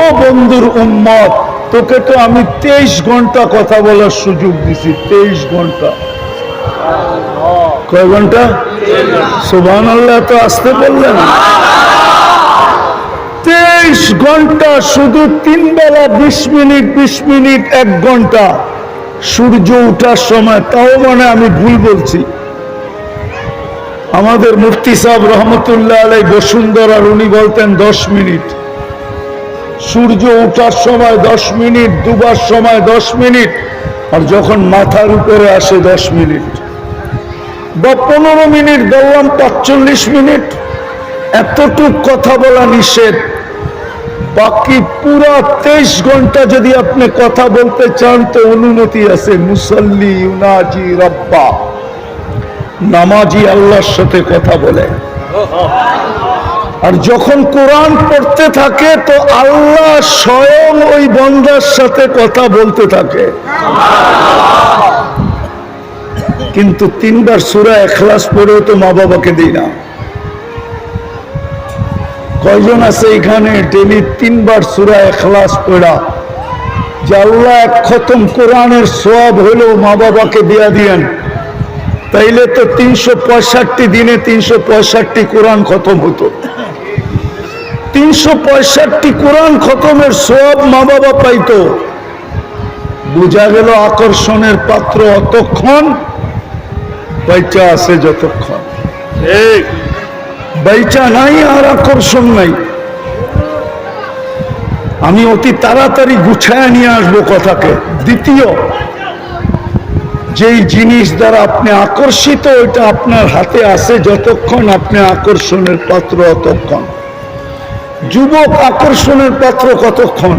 ও বন্ধুর উম্মত, তোকে তো আমি 23 ঘন্টা কথা বলার সুযোগ দিছি। 23 ঘন্টা। কয় ঘন্টা? সুবহানাল্লাহ, তো আসতে বললেন। 23 ঘন্টা, শুধু 3 বেলা 20 মিনিট 20 মিনিট 1 ঘন্টা। সূর্য উঠার সময়, তাও মানে আমি ভুল বলছি, আমাদের মুফতি সাহেব রহমতুল্লাহ আলাই বসুন্ধরার উনি বলতেন 10 মিনিট। সূর্য উঠার সময় 10 মিনিট, ডুবার সময় 10 মিনিট, আর যখন মাথার উপরে আসে 10 মিনিট, বা 15 মিনিট বললাম 45 মিনিট। এতটুক কথা বলা নিষেধ। বাকি পুরা 23 ঘন্টা যদি আপনি কথা বলতে চান তো অনুমতি আছে। মুসাল্লি ইউনাজি রব্বা, নামাজি আল্লাহর সাথে কথা বলে। আর যখন কোরআন পড়তে থাকে তো আল্লাহ স্বয়ং ওই বান্দার সাথে কথা বলতে থাকে। কিন্তু 3 বার সূরা ইখলাস পড়েও তো মা বাবাকে দিই না। কয়জন আছে এখানে ডেলি 3 বার সূরা ইখলাস পড়া যে আল্লাহ 1 খতম কোরআনের সওয়াব হলো মা বাবাকে দিয়া দিয়েন? তাইলে তো 365 দিনে 365 কোরআন খতম হতো। 365 কোরআন খতমের সওয়াব মা বাবা পাইতো। বুঝা গেল আকর্ষণের পাত্র অতক্ষণ বাইচা আছে যতক্ষণ। বাইচা নাই আর আকর্ষণ নাই। আমি অতি তাড়াতাড়ি গুছায় নিয়ে আসবো কথাকে। দ্বিতীয়, যেই জিনিস দ্বারা আপনি আকর্ষিত ওইটা আপনার হাতে আছে যতক্ষণ আপনি আকর্ষণের পাত্র অতক্ষণ। যুবক আকর্ষণের পাত্র কতক্ষণ?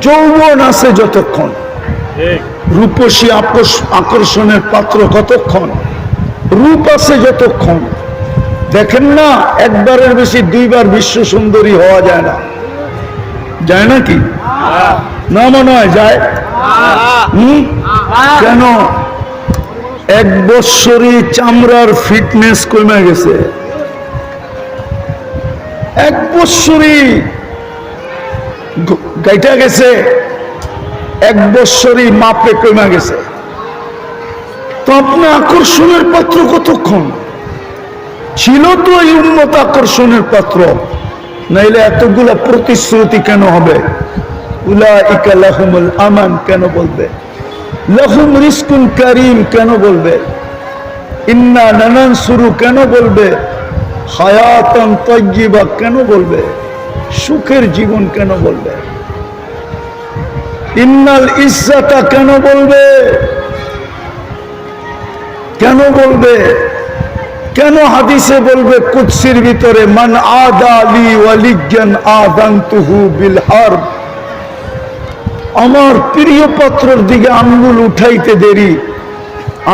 যৌবন আছে যতক্ষণ। রূপসী আকর্ষণের পাত্র কতক্ষণ? রূপ আছে যতক্ষণ। দেখেন না, একবারের বেশি দুইবার বিশ্ব সুন্দরী হওয়া যায় না, যায় নাকি? না মনে হয় যায়। কেন? এক বৎসরই চামড়ার ফিটনেস কমে গেছে, এক বৎসরই গাইটা গেছে, এক বৎসরই মাপে কমে গেছে। তো আপনার আকর্ষণের পাত্র কতক্ষণ ছিল? তো এই উন্নত আকর্ষণের পাত্র, নাইলে এতগুলা প্রতিশ্রুতি কেন হবে? উলাইকা লাহুমুল আমান কেন বলবে? লাহুম রিজকুন কারীম কেন বলবে? ইন্না নানানসুরু কেন বলবে? হায়াতান তাইয়্যিবা কেন বলবে? সুখের জীবন কেন বলবে? ইন্নাল ইজ্জাতা কেন বলবে? কেন বলবে? কেন হাদিসে বলবে কুদসির ভিতরে, মান আদা লি ওয়ালিয়ান আযানতুহু বিল হারব, আমার প্রিয় পাত্রের দিকে আঙ্গুল উঠাইতে দেরি,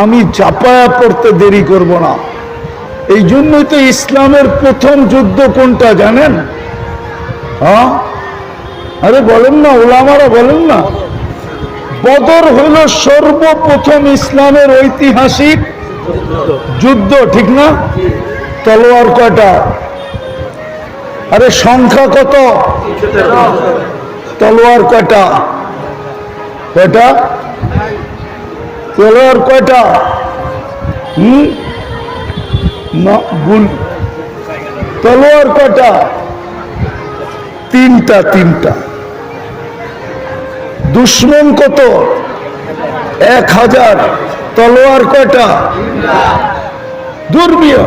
আমি চাপায়া পড়তে দেরি করব না। এই জন্যই তো ইসলামের প্রথম যুদ্ধ কোনটা জানেন? হ্যাঁ, আরে বলেন না, ওলামারা বলেন না। বদর হইল সর্বপ্রথম ইসলামের ঐতিহাসিক যুদ্ধ, ঠিক না? তলোয়ার কয়টা? আরে সংখ্যা কত? তলোয়ার কয়টা? কয়টা তলোয়ার? কয়টা? না গুণ, তলোয়ার কয়টা? তিনটা। তিনটা। দুশ্মন কত? 1000। তলোয়ার কয়টা? দুর্বিয়।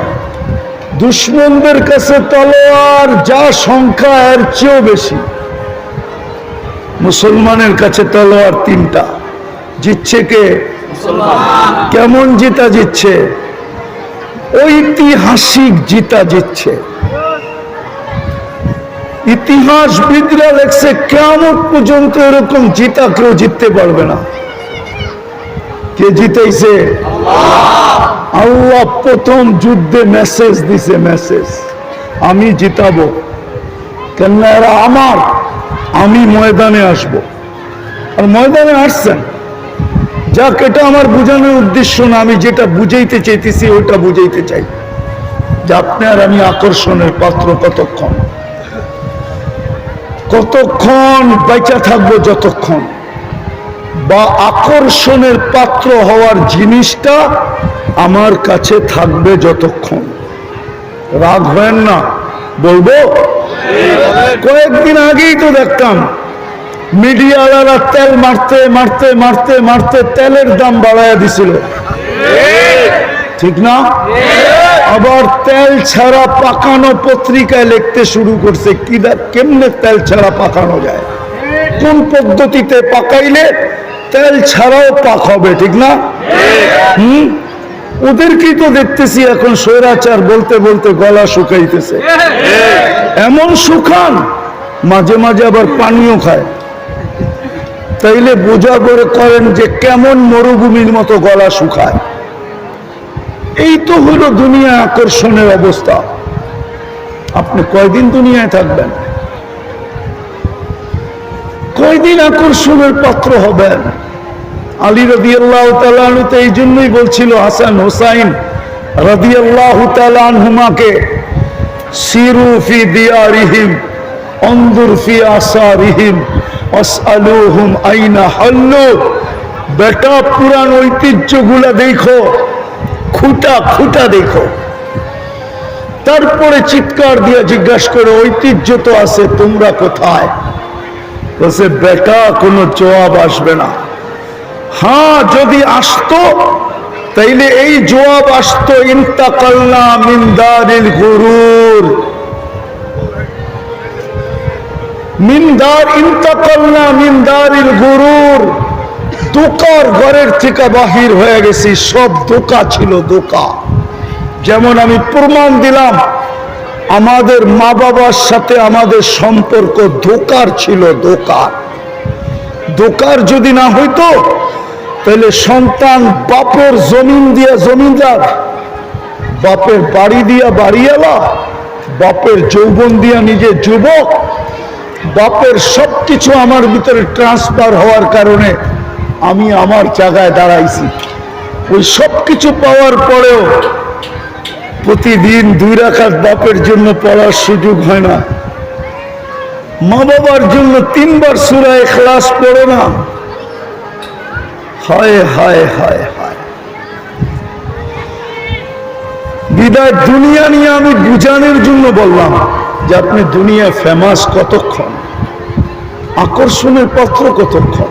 দুশ্মনদের কাছে তলোয়ার যা সংখ্যা এর চেয়েও বেশি, মুসলমানের কাছে তলোয়ার তিনটা। জিতছে কে? কেমন জিতা জিতছে? ঐতিহাসিক জিতা জিতছে। ইতিহাসবিদরা লেখছে কিয়ামত পর্যন্ত এরকম জিতা কেউ জিততে পারবে না। কে জিতাইছে? আল্লাহ প্রথম যুদ্ধে মেসেজ দিছে, মেসেজ, আমি জিতাবো। কেন? এরা আমার, আমি ময়দানে আসব। আর ময়দানে আসছেন। যাক, এটা আমার বোঝানোর উদ্দেশ্য না, আমি যেটা বুঝাইতে চাইতেছি ওইটা বুঝাইতে চাই যে আপনার আমি আকর্ষণের পাত্র কতক্ষণ, কতক্ষণ বেঁচে থাকবো, যতক্ষণ, বা আকর্ষণের পাত্র হওয়ার জিনিসটা আমার কাছে থাকবে যতক্ষণ। রাগ হয় না, বলবো। কয়েকদিন আগেই তো দেখতাম মিডিয়াওয়ালারা তেল মারতে মারতে মারতে মারতে তেলের দাম বাড়াইয়া দিছিল, ঠিক না? আবার তেল ছাড়া পাকানো পত্রিকায় লিখতে শুরু করছে, কেমনে তেল ছাড়া পাকানো যায়, কোন পদ্ধতিতে পাকাইলে তেল ছাড়াও পাক হবে, ঠিক না? ওদেরকেই তো দেখতেছি এখন স্বৈরাচার বলতে বলতে গলা শুকাইতেছে। এমন শুকান, মাঝে মাঝে আবার পানিও খায়। তাইলে বোঝা করে করেন যে কেমন মরুভূমির মতো গলা শুকায়। এই তো হলো দুনিয়া আকর্ষণের অবস্থা। আপনি কয়দিন দুনিয়ায় থাকবেন? কয়দিন আকর্ষণের পাত্র হবেন? আলী রাদিয়াল্লাহু তাআলা আনহু তো এই জন্যই বলছিল হাসান হুসাইন রাদিয়াল্লাহু তাআলা আনহুমাকে, সিরু ফি দিয়ারিহিম অনজুর ফি আসারিহিম আসআলুহুম আইনা হাল্লু। বেটা, পুরান ঐতিহ্যগুলা দেখো, খুঁটা খুঁটা দেখো, তারপরে চিৎকার দিয়ে জিজ্ঞাসা করো ঐতিহ্য তো আছে, তোমরা কোথায়? বলছে বেটা, কোনো জবাব আসবে না। হ্যাঁ, যদি আসতো তাইলে এই জবাব আসতো, ইন্তাকালনা মিন দারিল গুরুর, ইন্তাকালনা মিন দারিল গুরুর, দোকার ঘরের থেকে বাহির হয়ে গেছি। সব দোকা ছিল, দোকা। যেমন আমি প্রমাণ দিলাম, আমাদের মা বাবার সাথে আমাদের সম্পর্ক দোকার ছিল, দোকার। দোকার যদি না হইতো তাহলে সন্তান বাপের জমিন দিয়ে জমিদার, বাপের বাড়ি দিয়া বাড়িওয়ালা, বাপের যৌবন দিয়া নিজে যুবক, বাপের সবকিছু আমার ভিতরে ট্রান্সফার হওয়ার কারণে আমি আমার জায়গায় দাঁড়াইছি। ওই সবকিছু পাওয়ার পরেও প্রতিদিন 2 রাকাত বাপের জন্য পড়ার সুযোগ হয় না, মা বাবার জন্য 3 বার সূরা ইখলাস পড়ো না। হায় হায় হায় হায়। বিদায় দুনিয়া নিয়ে আমি বুঝানোর জন্য বললাম যে আপনি দুনিয়া ফেমাস কতক্ষণ, আকর্ষণের পাত্র কতক্ষণ,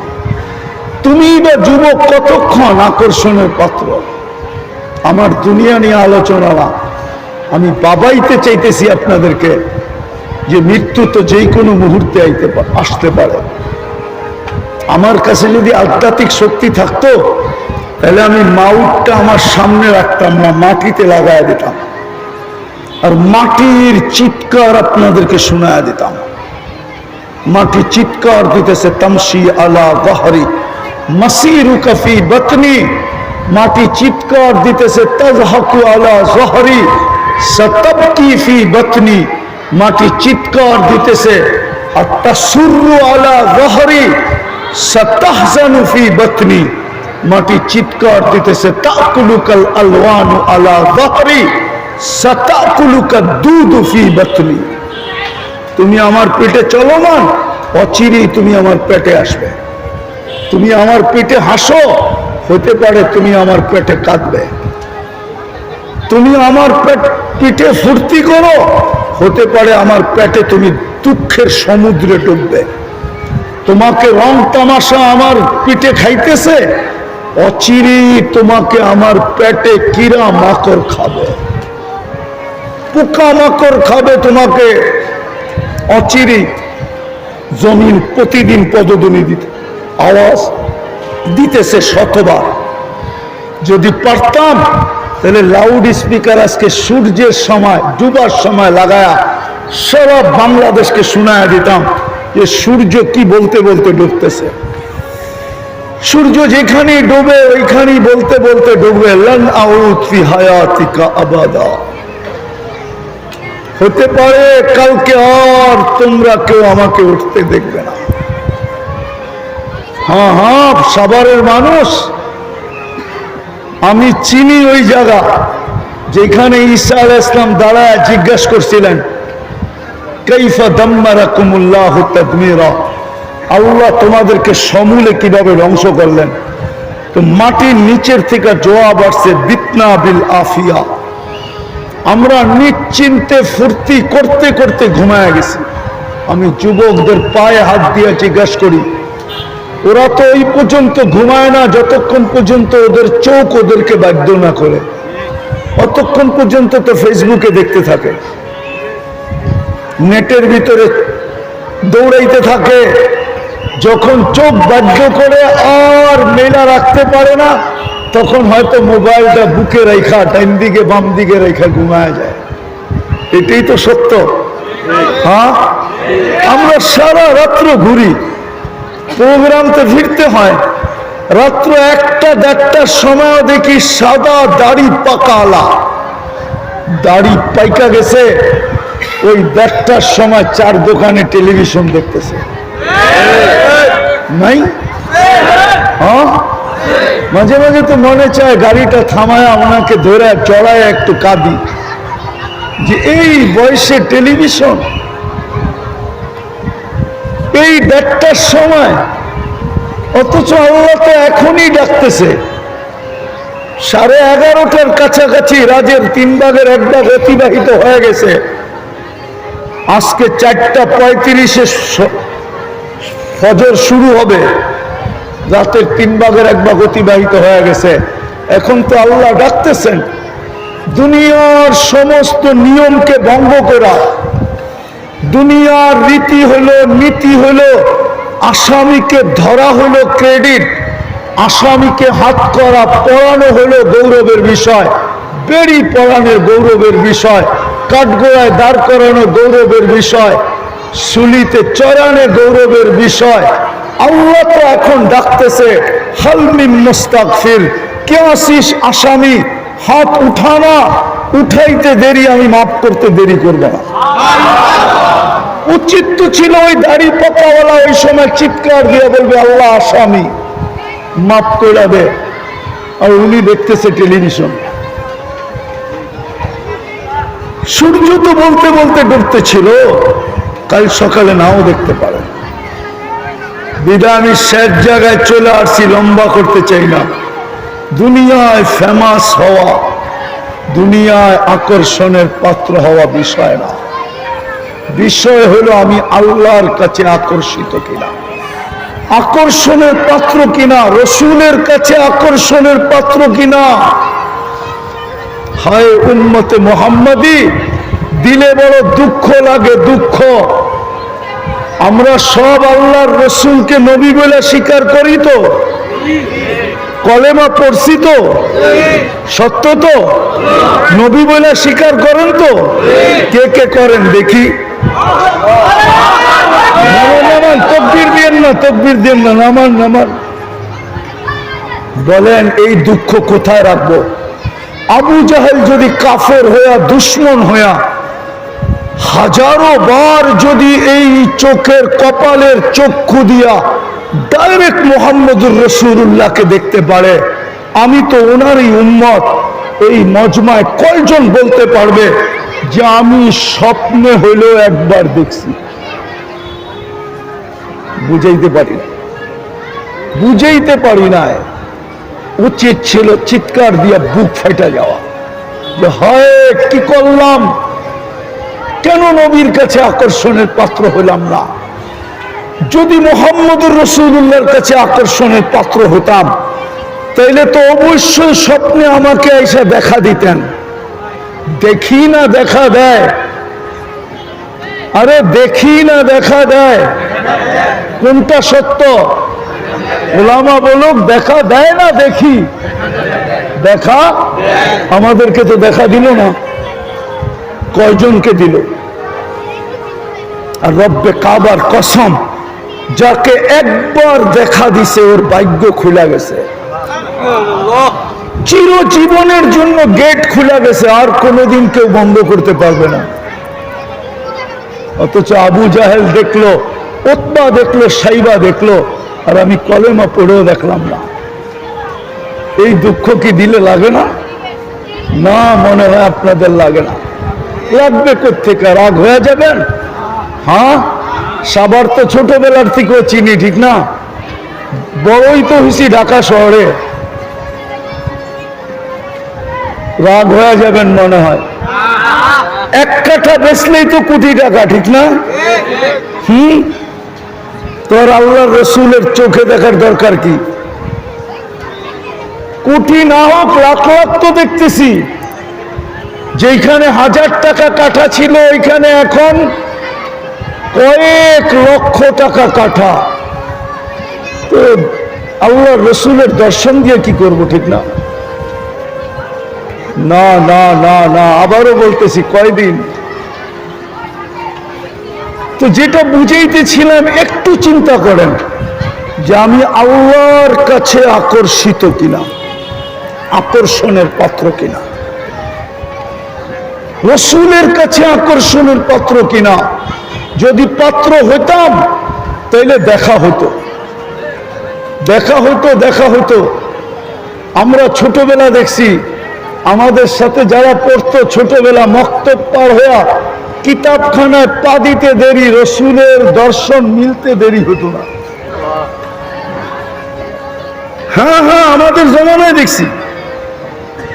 তুমি বা যুবক কতক্ষণ আকর্ষণের পাত্র। আমার দুনিয়া নিয়ে আলোচনা না, আমি বাবাইতে চাইতেছি আপনাদেরকে যে মৃত্যু তো যেই কোনো মুহূর্তে আসতে পারে। আমার কাছে যদি আধ্যাত্মিক শক্তি থাকতো তাহলে আমি মাউটটা আমার সামনে রাখতাম না, মাটিতে লাগাই দিতাম আর মাটির চিৎকার আপনাদেরকে শোনায় দিতাম। মাটি চিৎকার দিতেছে তামশি আলা গহরি মাসিরুকা ফি বাতনি, মাটি চিৎকার দিতেছে তাজহাকু আলা জহরি সাতাবকি ফি বাতনি, মাটি চিৎকার দিতেছে আতাসুরু আলা গহরি সাতাহজানু ফি বাতনি, মাটি চিৎকার দিতেছে তাকুলুকাল আলওয়ানু আলা গহরি সাতাকুলুকা দুদু ফি বাতনি। তুমি আমার পেটে চলমান, অচিরেই তুমি আমার পেটে আসবে। তুমি আমার পেটে হাসো, হতে পারে তুমি আমার পেটে কাঁদবে। তুমি আমার পিঠে ফুর্তি করো, হতে পারে আমার পেটে তুমি দুঃখের সমুদ্রে ডুববে। তোমাকে রং তামাশা আমার পিঠে খাইতেছে, অচিরেই তোমাকে আমার পেটে কিরা মাকড় খাবে, পোকা মাকড় খাবে তোমাকে অচিরেই। জমিন প্রতিদিন পদধ্বনি দিতে আওয়াজ দিতেছে শতবার। যদি পারতাম তাহলে লাউড স্পিকার আজকে সূর্যের সময় ডুবার সময় লাগায়া সারা বাংলাদেশকে শোনায়া দিতাম যে সূর্য কি বলতে বলতে ডুবতেছে। সূর্য যেখানেই ডুবে ওইখানেই বলতে বলতে ডুবে লান আউদ ফি হায়াতিকা আবাদা। হতে পারে কালকে আর তোমরা কেউ আমাকে উঠতে দেখবে না। হ্যাঁ হ্যাঁ, সাভারের মানুষ, আমি চিনি ওই জায়গা যেখানে ঈসা আলাইহিস সালাম দাঁড়ায় জিজ্ঞাসা করছিলেন কাইফা দাম্মারাকুমুল্লাহু তাদমিরা, আল্লাহ তোমাদেরকে সমূলে কিভাবে ধ্বংস করলেন। তো মাটির নিচের থেকে জবাব আসছে বিতনা বিল আফিয়া, আমরা নিশ্চিন্তে ফুর্তি করতে করতে ঘুমায় গেছি। আমি যুবকদের পায়ে হাত দিয়ে জিজ্ঞাসা করি, ওরা তো এই পর্যন্ত ঘুমায় না যতক্ষণ পর্যন্ত ওদের চোখ ওদেরকে বাধ্য না করে, অতক্ষণ পর্যন্ত তো ফেসবুকে দেখতে থাকে, নেটের ভিতরে দৌড়াইতে থাকে। যখন চোখ বাধ্য করে আর মেলা রাখতে পারে না, তখন হয়তো মোবাইলটা বুকে রেখা ডাইন দিকে বাম দিকে রেখা ঘুমায় যায়। এটাই তো সত্য। হ্যাঁ, আমরা সারা রাত্র ঘুরি, প্রোগ্রাম তো ফিরতে হয়। রাত্র 1টা-1:30টার সময় দেখি সাদা দাড়ি পাকালা, দাড়ি পাইকা গেছে, ওই 1:30টার সময় 4 দোকানে টেলিভিশন দেখতেছে। নাই? হ্যাঁ, মাঝে মাঝে তো মনে চায় গাড়িটা থামায় ওনাকে ধরে চড়ায় একটু কাঁদি যে এই বয়সে টেলিভিশন, এই 1:30টার সময়, অথচ আল্লাহ তো এখনই ডাকতেছে। 11:30টার কাছাকাছি রাতের 3 ভাগের 1 ভাগ অতিবাহিত হয়ে গেছে। আজকে 4:35-এ ফজর শুরু হবে, রাতের 3 ভাগের 1 ভাগ অতিবাহিত হয়ে গেছে। এখন তো আল্লাহ ডাকতেছেন দুনিয়ার সমস্ত নিয়মকে ভঙ্গ করা। দুনিয়ার রীতি হলো, নীতি হলো, আসামিকে ধরা হলো ক্রেডিট, আসামিকে হাত করা পড়ানো হলো গৌরবের বিষয়, বেড়ি পড়ানোর গৌরবের বিষয়, কাঠগোড়ায় দাঁড় করানো গৌরবের বিষয়, শুলিতে চড়ানো গৌরবের বিষয়। আল্লাহ তো এখন ডাকতেছে হাল মিন মুস্তাগফির, কে আসিস আসামি, হাত উঠানা, উঠাইতে দেরি, আমি মাফ করতে দেরি করব না। উচিত তো ছিল ওই দাড়ি পাকাওয়ালা ওই সময় চিৎকার দিয়ে বলবে আল্লাহ আসামি মাফ করে দে, আর উনি দেখতেছে টেলিভিশন। সূর্য তো বলতে বলতে ডুবতে ছিল, কাল সকালে নাও দেখতে পারে। বিদায় আমি শেষ জায়গায় চলে আসছি, লম্বা করতে চাই না। দুনিয়ায় ফেমাস হওয়া, দুনিয়ায় আকর্ষণের পাত্র হওয়া বিষয় না। বিষয় হলো আমি আল্লাহর কাছে আকর্ষিত কিনা, আকর্ষণের পাত্র কিনা, রসুলের কাছে আকর্ষণের পাত্র কিনা। হায় উম্মতে মুহাম্মাদি, দিলে বড় দুঃখ লাগে, দুঃখ। আমরা সব আল্লাহর রসুলকে নবী বলে স্বীকার করি তো, কলেমা পড়ছি তো, সত্য তো, নবী বলে স্বীকার করেন তো? কে কে করেন দেখি? নামান, তকবীর দেন না, তকবীর দেন না, নামান নামান। বলেন এই দুঃখ কোথায় রাখবো? আবু জাহেল যদি কাফের হইয়া, দুশ্মন হইয়া, হাজারো বার যদি এই চোখের কপালের চক্ষু দিয়া ডাইরেক্ট মুহাম্মদুর রাসূলুল্লাহকে দেখতে পারে, আমি তো ওনারই উম্মত, এই মজমায় কয়জন বলতে পারবে যে আমি স্বপ্নে হইলেও একবার দেখছি? বুঝাইতে পারি না, বুঝাইতে পারি না। উচিত ছিল চিৎকার দিয়া বুক ফাইটা যাওয়া, যে হয় কি করলাম, কেন নবীর কাছে আকর্ষণের পাত্র হইলাম না? যদি মুহাম্মদুর রাসূলুল্লাহর কাছে আকর্ষণের পাত্র হতাম, তাইলে তো অবশ্যই স্বপ্নে আমাকে এসে দেখা দিতেন। দেখি না দেখা দেয়, আরে দেখি না দেখা দেয়, কোনটা সত্য? ওলামা বলুক দেখা দেয় না দেখি? দেখা, আমাদেরকে তো দেখা দিল না। কয়জনকে দিল? আর রব্বে কাবার কসম, যাকে একবার দেখা দিছে ওর ভাগ্য খুলে গেছে, চিরজীবনের জন্য গেট খুলে গেছে, আর কোনোদিন কেউ বন্ধ করতে পারবে না। অথচ আবু জাহেল দেখলো, উতবা দেখলো, সাইবা দেখলো, আর আমি কলেমা পড়েও দেখলাম না। এই দুঃখ কি দিলে লাগে না? না, মনে হয় আপনাদের লাগে না। লাগবে কোত্থেকে? রাগ হয়ে যাবেন? হ্যাঁ, সাবার তো ছোটবেলার থেকেও চিনি, ঠিক না? বড়ই তো হইছি ঢাকা শহরে, রাগ হয়ে যাবেন মনে হয়। এক কাঠা বেচলেই তো কোটি টাকা, ঠিক না? তোর আল্লাহর রসুলের চোখে দেখার দরকার কি? কোটি না হোক লাখ লাখ তো দেখতেছি। যেখানে 1000 টাকা কাঠা ছিল, ওইখানে এখন কয়েক লক্ষ টাকা কাঠা। তো আল্লাহর রসুলের দর্শন দিয়ে কি করব, ঠিক না? না না না না, আবারও বলতেছি, কয়দিন? তো যেটা বুঝাইতেছিলাম, একটু চিন্তা করেন যে আমি আল্লাহর কাছে আকর্ষিত কিনা, আকর্ষণের পাত্র কিনা, রসুলের কাছে আকর্ষণের পাত্র কিনা। যদি পাত্র হইতাম তাইলে দেখা হতো, দেখা হতো, দেখা হতো। আমরা ছোটবেলা দেখছি, আমাদের সাথে যারা পড়তো ছোটবেলা, মক্তব পার হইয়া কিতাবখানায় পা দিতে দেরি, রসুলের দর্শন মিলতে দেরি হতো না। হ্যাঁ হ্যাঁ, আমাদের জমানায় দেখছি।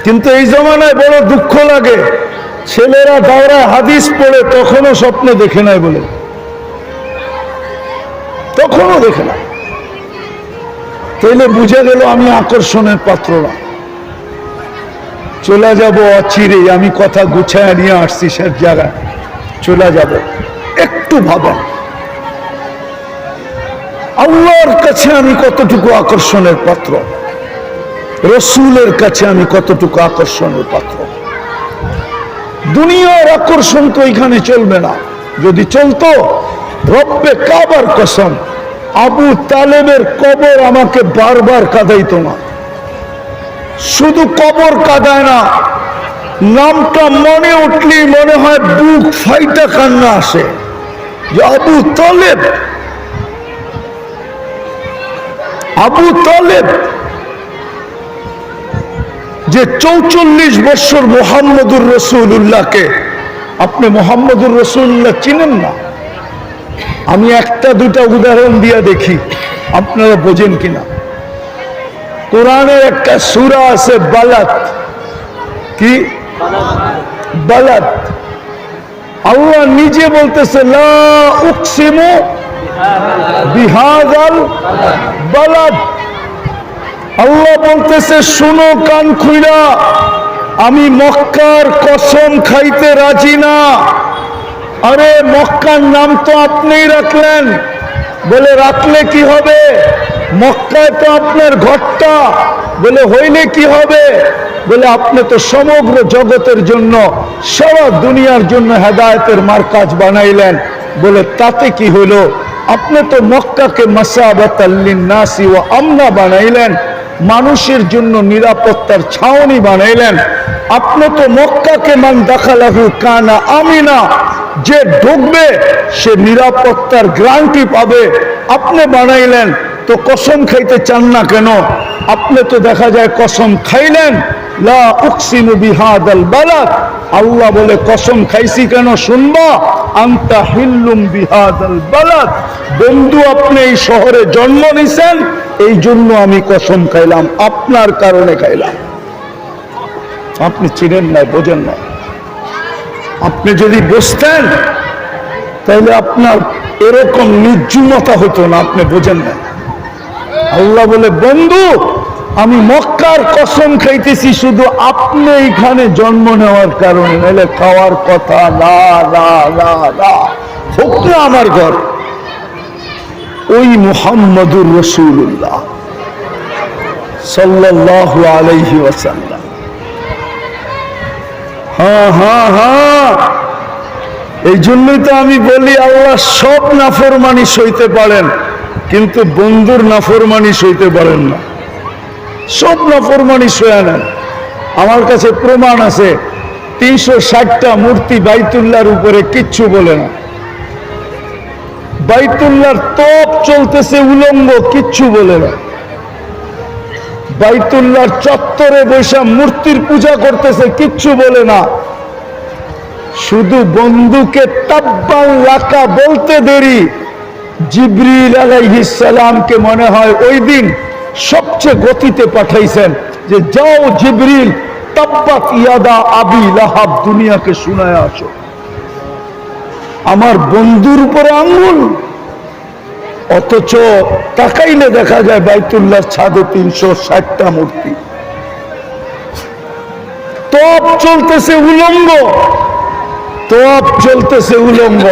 কিন্তু এই জমানায় বড় দুঃখ লাগে, ছেলেরা দাওরায় হাদিস পড়ে, তখনও স্বপ্ন দেখে নাই বলে, তখনও দেখে না। তাইলে বুঝে গেল আমি আকর্ষণের পাত্র না। চলে যাব অচিরে, আমি কথা গুছায় নিয়ে আসছি সব জায়গায়, চলে যাব। একটু ভাবেন আল্লাহর কাছে আমি কতটুকু আকর্ষণের পাত্র, রসুলের কাছে আমি কতটুকু আকর্ষণের পাত্র। দুনিয়ার আকর্ষণ তো এখানে চলবে না। যদি চলতো, রব্বে কাবার কসম, আবু তালেবের কবর আমাকে বারবার কাঁদাইতো না। শুধু কবর কাঁদায় না, নামটা মনে উঠলেই মনে হয় বুক ফাইটা কান্না আসে যে আবু তালেব। আবু তালেব যে 44 বছর মুহাম্মদুর রাসূলুল্লাহকে, আপনি মুহাম্মদুর রাসূলুল্লাহ চিনেন না? আমি একটা দুটা উদাহরণ দিয়া দেখি আপনারা বোঝেন কিনা। কোরআনের একটা সূরা আছে বালাদ, কি বালাদ? আল্লাহ নিজে বলতেছে লা উকসিমু বিহাযাল বালাদ। আল্লাহ বলতেছে শুনো কান খুইলা, আমি মক্কার কসম খাইতে রাজি না। আরে মক্কার নাম তো আপনিই রাখলেন, বলে রাখলে কি হবে? মক্কায় তো আপনার ঘরটা, বলে হইলে কি হবে? বলে আপনি তো সমগ্র জগতের জন্য, সারা দুনিয়ার জন্য হেদায়েতের মার্কাজ বানাইলেন, বলে তাতে কি হলো? আপনি তো মক্কাকে মাসাবাতাল লিন্নাসি ওয়া আমনা বানাইলেন, মানুষের জন্য নিরাপত্তার ছাউনি বানাইলেন। আপনি তো মক্কাকে মান দাখালাহু কানা আমিনা, যে ঢুকবে সে নিরাপত্তার গ্যারান্টি পাবে, আপনি বানাইলেন। তো কসম খাইতে চান না কেন? আপনি তো দেখা যায় কসম খাইলেন। লা উকসিমু বিহাদাল বালাদ, আল্লাহ বলে কসম খাইছি কেন শুনবা? আনতা হিল্লুম বিহাদাল বালাদ, বন্ধু আপনি এই শহরে জন্ম নিছেন, এই জন্য আমি কসম খাইলাম, আপনার কারণে খাইলাম। আপনি চিনেন না, বোঝেন না। আপনি যদি বুঝতেন তাহলে আপনার এরকম নির্জুমতা হতো না, আপনি বোঝেন না। আল্লাহ বলে বন্ধু আমি মক্কার কসম খাইতেছি শুধু আপনি এইখানে জন্ম নেওয়ার কারণে, নাহলে খাওয়ার কথা না না না না, হোক না আমার ঘর। ওই মুহাম্মদুর রাসূলুল্লাহ সাল্লাল্লাহু আলাইহি ওয়াসাল্লাম। হ্যাঁ হ্যাঁ হ্যাঁ, এই জন্যই তো আমি বলি আল্লাহ সব নাফরমানি সইতে পারেন, কিন্তু বন্ধুর নাফরমানি সইতে পারেন না। সব নাফরমানি সয়ে নেন। আমার কাছে প্রমাণ আছে, 360টা মূর্তি বাইতুল্লাহর উপরে কিচ্ছু বলে না। বাইতুল্লাহর তোপ চলতেছে উলঙ্গ, কিচ্ছু বলে না। বাইতুল্লাহর চত্বরে বৈশা মূর্তির পূজা করতেছে, কিচ্ছু বলে না। শুধু বন্ধুকে তাব্বান লাকা বলতে দেরি, জিবরিল আলাইহিস সালামকে মনে হয় ওই দিন সবচেয়ে গতিতে পাঠাইছেন যে যাও জিবরিল, তাব্বাত ইয়াদা আবি লাহাব দুনিয়াকে শুনায় আসো। আমার বন্ধুর উপরে আঙ্গুল, অথচ তাকাইলে দেখা যায় বাইতুল্লাহর ছাদে 360টা মূর্তি। তোপ চলতেছে উলঙ্গ, তোপ চলতেছে উলঙ্গ।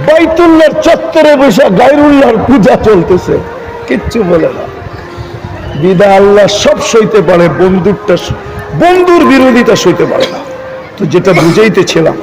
বাইতুল্লাহর চত্বরে বসে গায়রুল্লাহর পূজা চলতেছে, কিচ্ছু বলে না। বিদায় আল্লাহ সব সইতে পারে, বন্ধুর বিরোধিতা সইতে পারে না। তো যেটা বুঝাইতেছিলাম,